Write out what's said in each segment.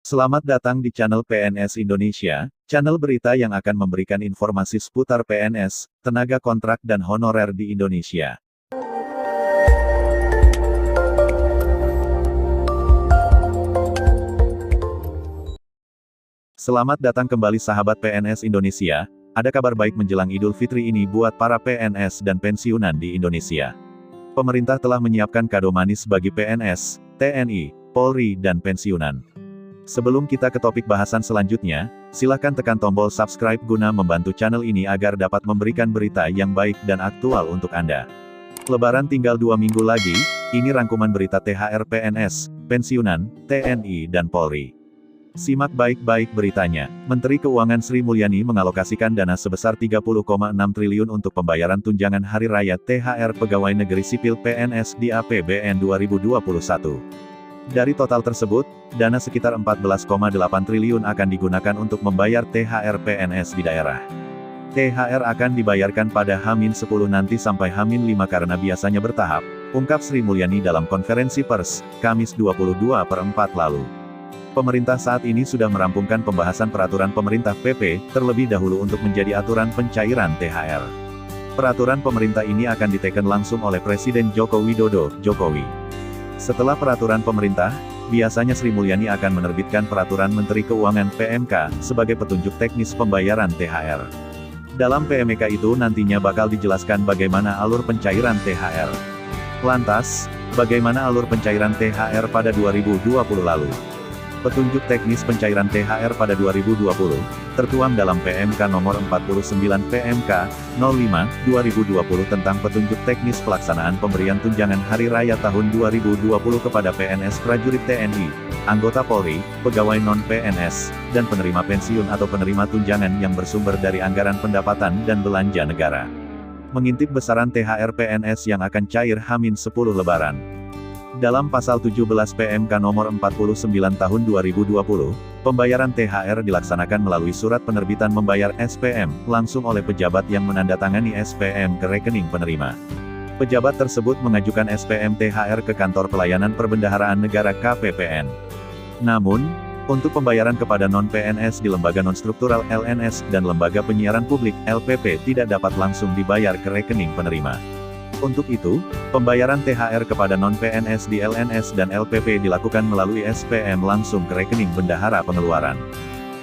Selamat datang di channel PNS Indonesia, channel berita yang akan memberikan informasi seputar PNS, tenaga kontrak dan honorer di Indonesia. Selamat datang kembali sahabat PNS Indonesia, ada kabar baik menjelang Idul Fitri ini buat para PNS dan pensiunan di Indonesia. Pemerintah telah menyiapkan kado manis bagi PNS, TNI, Polri, dan pensiunan. Sebelum kita ke topik bahasan selanjutnya, silakan tekan tombol subscribe guna membantu channel ini agar dapat memberikan berita yang baik dan aktual untuk Anda. Lebaran tinggal 2 minggu lagi, ini rangkuman berita THR PNS, pensiunan, TNI dan Polri. Simak baik-baik beritanya. Menteri Keuangan Sri Mulyani mengalokasikan dana sebesar 30,6 triliun untuk pembayaran tunjangan Hari Raya THR Pegawai Negeri Sipil PNS di APBN 2021. Dari total tersebut, dana sekitar 14,8 triliun akan digunakan untuk membayar THR PNS di daerah. THR akan dibayarkan pada H-10 nanti sampai H-5 karena biasanya bertahap, ungkap Sri Mulyani dalam konferensi pers, Kamis 22/4 lalu. Pemerintah saat ini sudah merampungkan pembahasan peraturan pemerintah PP, terlebih dahulu untuk menjadi aturan pencairan THR. Peraturan pemerintah ini akan diteken langsung oleh Presiden Joko Widodo, Jokowi. Setelah peraturan pemerintah, biasanya Sri Mulyani akan menerbitkan peraturan Menteri Keuangan PMK, sebagai petunjuk teknis pembayaran THR. Dalam PMK itu nantinya bakal dijelaskan bagaimana alur pencairan THR. Lantas, bagaimana alur pencairan THR pada 2020 lalu? Petunjuk teknis pencairan THR pada 2020, tertuang dalam PMK nomor 49 PMK, 05/2020 tentang petunjuk teknis pelaksanaan pemberian tunjangan Hari Raya tahun 2020 kepada PNS prajurit TNI, anggota Polri, pegawai non-PNS, dan penerima pensiun atau penerima tunjangan yang bersumber dari anggaran pendapatan dan belanja negara. Mengintip besaran THR PNS yang akan cair H-10 Lebaran. Dalam pasal 17 PMK nomor 49 tahun 2020, pembayaran THR dilaksanakan melalui surat penerbitan membayar SPM, langsung oleh pejabat yang menandatangani SPM ke rekening penerima. Pejabat tersebut mengajukan SPM THR ke Kantor Pelayanan Perbendaharaan Negara KPPN. Namun, untuk pembayaran kepada non-PNS di lembaga non-struktural LNS dan lembaga penyiaran publik LPP tidak dapat langsung dibayar ke rekening penerima. Untuk itu, pembayaran THR kepada non-PNS di LNS dan LPP dilakukan melalui SPM langsung ke rekening Bendahara Pengeluaran.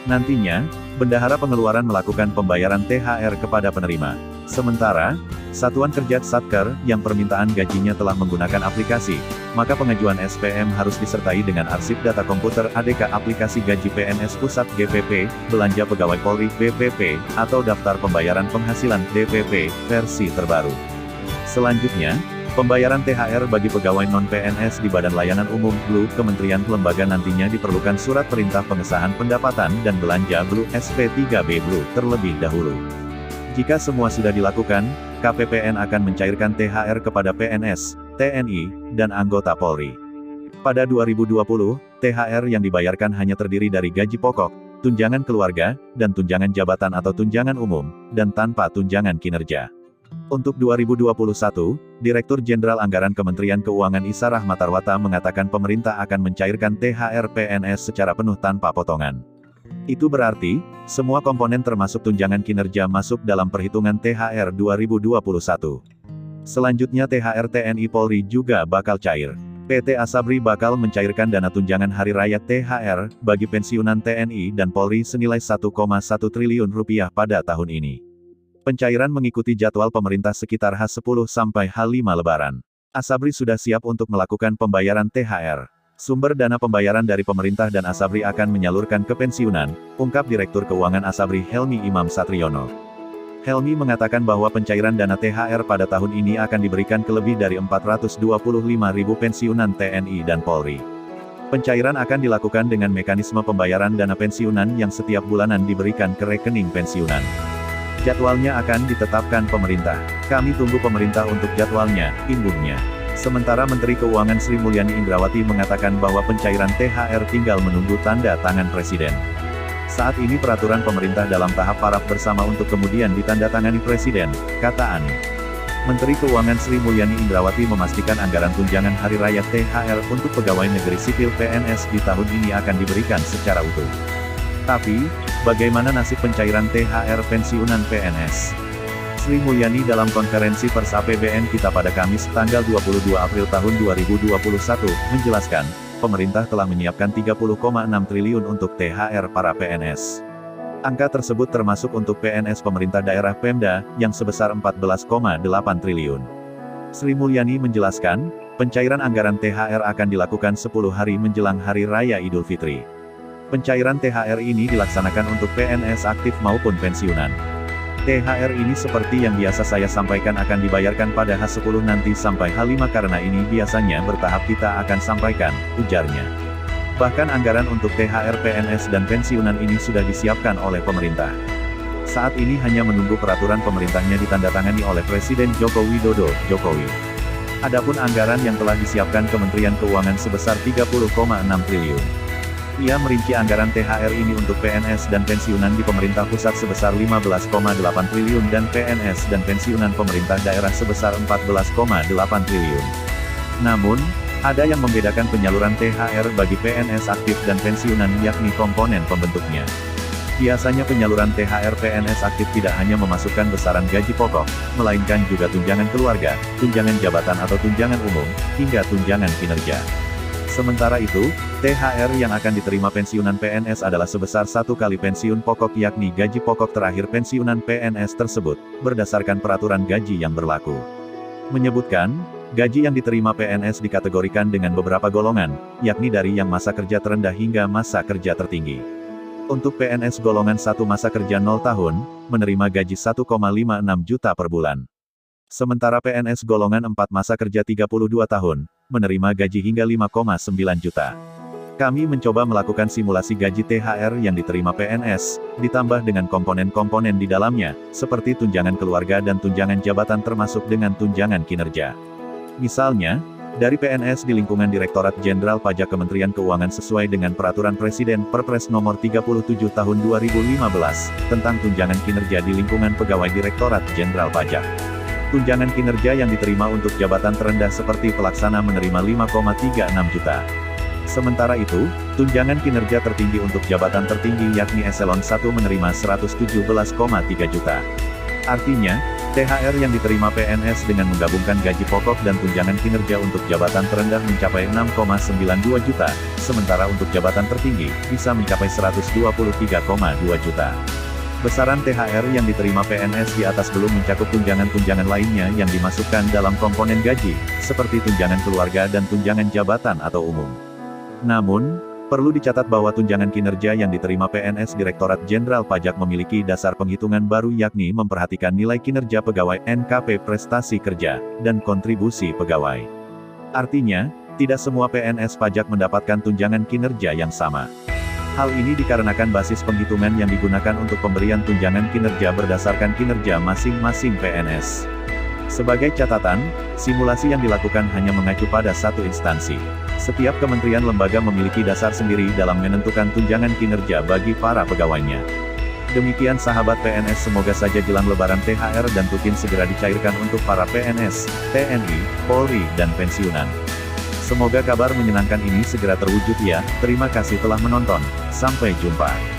Nantinya, Bendahara Pengeluaran melakukan pembayaran THR kepada penerima. Sementara, Satuan Kerja Satker, yang permintaan gajinya telah menggunakan aplikasi, maka pengajuan SPM harus disertai dengan arsip data komputer ADK aplikasi gaji PNS Pusat GPP, belanja pegawai Polri BPP, atau daftar pembayaran penghasilan DPP, versi terbaru. Selanjutnya, pembayaran THR bagi pegawai non-PNS di Badan Layanan Umum (BLU) Kementerian Lembaga nantinya diperlukan surat perintah pengesahan pendapatan dan belanja BLU SP3B BLU terlebih dahulu. Jika semua sudah dilakukan, KPPN akan mencairkan THR kepada PNS, TNI, dan anggota Polri. Pada 2020, THR yang dibayarkan hanya terdiri dari gaji pokok, tunjangan keluarga, dan tunjangan jabatan atau tunjangan umum, dan tanpa tunjangan kinerja. Untuk 2021, Direktur Jenderal Anggaran Kementerian Keuangan Issa Rahmatarwata mengatakan pemerintah akan mencairkan THR PNS secara penuh tanpa potongan. Itu berarti, semua komponen termasuk tunjangan kinerja masuk dalam perhitungan THR 2021. Selanjutnya THR TNI Polri juga bakal cair. PT Asabri bakal mencairkan dana tunjangan Hari Raya THR, bagi pensiunan TNI dan Polri senilai 1,1 triliun rupiah pada tahun ini. Pencairan mengikuti jadwal pemerintah sekitar H-10 sampai H-5 Lebaran. Asabri sudah siap untuk melakukan pembayaran THR. Sumber dana pembayaran dari pemerintah dan Asabri akan menyalurkan ke pensiunan, ungkap Direktur Keuangan Asabri Helmi Imam Satriono. Helmi mengatakan bahwa pencairan dana THR pada tahun ini akan diberikan ke lebih dari 425.000 pensiunan TNI dan Polri. Pencairan akan dilakukan dengan mekanisme pembayaran dana pensiunan yang setiap bulanan diberikan ke rekening pensiunan. Jadwalnya akan ditetapkan pemerintah. Kami tunggu pemerintah untuk jadwalnya, imbuhnya. Sementara Menteri Keuangan Sri Mulyani Indrawati mengatakan bahwa pencairan THR tinggal menunggu tanda tangan Presiden. Saat ini peraturan pemerintah dalam tahap paraf bersama untuk kemudian ditandatangani Presiden, kata Ani. Menteri Keuangan Sri Mulyani Indrawati memastikan anggaran tunjangan Hari Raya THR untuk pegawai negeri sipil PNS di tahun ini akan diberikan secara utuh. Tapi, bagaimana nasib pencairan THR pensiunan PNS? Sri Mulyani dalam konferensi pers APBN kita pada Kamis tanggal 22 April tahun 2021, menjelaskan, pemerintah telah menyiapkan 30,6 triliun untuk THR para PNS. Angka tersebut termasuk untuk PNS pemerintah daerah Pemda, yang sebesar 14,8 triliun. Sri Mulyani menjelaskan, pencairan anggaran THR akan dilakukan 10 hari menjelang Hari Raya Idul Fitri. Pencairan THR ini dilaksanakan untuk PNS aktif maupun pensiunan. THR ini seperti yang biasa saya sampaikan akan dibayarkan pada H10 nanti sampai H5 karena ini biasanya bertahap kita akan sampaikan, ujarnya. Bahkan anggaran untuk THR PNS dan pensiunan ini sudah disiapkan oleh pemerintah. Saat ini hanya menunggu peraturan pemerintahnya ditandatangani oleh Presiden Joko Widodo, Jokowi. Adapun anggaran yang telah disiapkan Kementerian Keuangan sebesar 30,6 triliun. Ia merinci anggaran THR ini untuk PNS dan pensiunan di pemerintah pusat sebesar 15,8 triliun dan PNS dan pensiunan pemerintah daerah sebesar 14,8 triliun. Namun, ada yang membedakan penyaluran THR bagi PNS aktif dan pensiunan yakni komponen pembentuknya. Biasanya penyaluran THR PNS aktif tidak hanya memasukkan besaran gaji pokok, melainkan juga tunjangan keluarga, tunjangan jabatan atau tunjangan umum, hingga tunjangan kinerja. Sementara itu, THR yang akan diterima pensiunan PNS adalah sebesar 1 kali pensiun pokok yakni gaji pokok terakhir pensiunan PNS tersebut, berdasarkan peraturan gaji yang berlaku. Menyebutkan, gaji yang diterima PNS dikategorikan dengan beberapa golongan, yakni dari yang masa kerja terendah hingga masa kerja tertinggi. Untuk PNS golongan 1 masa kerja 0 tahun, menerima gaji 1,56 juta per bulan. Sementara PNS golongan 4 masa kerja 32 tahun, menerima gaji hingga 5,9 juta. Kami mencoba melakukan simulasi gaji THR yang diterima PNS, ditambah dengan komponen-komponen di dalamnya, seperti tunjangan keluarga dan tunjangan jabatan termasuk dengan tunjangan kinerja. Misalnya, dari PNS di lingkungan Direktorat Jenderal Pajak Kementerian Keuangan sesuai dengan Peraturan Presiden Perpres Nomor 37 Tahun 2015, tentang tunjangan kinerja di lingkungan Pegawai Direktorat Jenderal Pajak. Tunjangan kinerja yang diterima untuk jabatan terendah seperti pelaksana menerima 5,36 juta. Sementara itu, tunjangan kinerja tertinggi untuk jabatan tertinggi yakni Eselon 1 menerima 117,3 juta. Artinya, THR yang diterima PNS dengan menggabungkan gaji pokok dan tunjangan kinerja untuk jabatan terendah mencapai 6,92 juta, sementara untuk jabatan tertinggi, bisa mencapai 123,2 juta. Besaran THR yang diterima PNS di atas belum mencakup tunjangan-tunjangan lainnya yang dimasukkan dalam komponen gaji, seperti tunjangan keluarga dan tunjangan jabatan atau umum. Namun, perlu dicatat bahwa tunjangan kinerja yang diterima PNS Direktorat Jenderal Pajak memiliki dasar penghitungan baru yakni memperhatikan nilai kinerja pegawai NKP prestasi kerja, dan kontribusi pegawai. Artinya, tidak semua PNS pajak mendapatkan tunjangan kinerja yang sama. Hal ini dikarenakan basis penghitungan yang digunakan untuk pemberian tunjangan kinerja berdasarkan kinerja masing-masing PNS. Sebagai catatan, simulasi yang dilakukan hanya mengacu pada satu instansi. Setiap kementerian lembaga memiliki dasar sendiri dalam menentukan tunjangan kinerja bagi para pegawainya. Demikian sahabat PNS, semoga saja jelang lebaran THR dan Tukin segera dicairkan untuk para PNS, TNI, Polri, dan pensiunan. Semoga kabar menyenangkan ini segera terwujud ya. Terima kasih telah menonton. Sampai jumpa.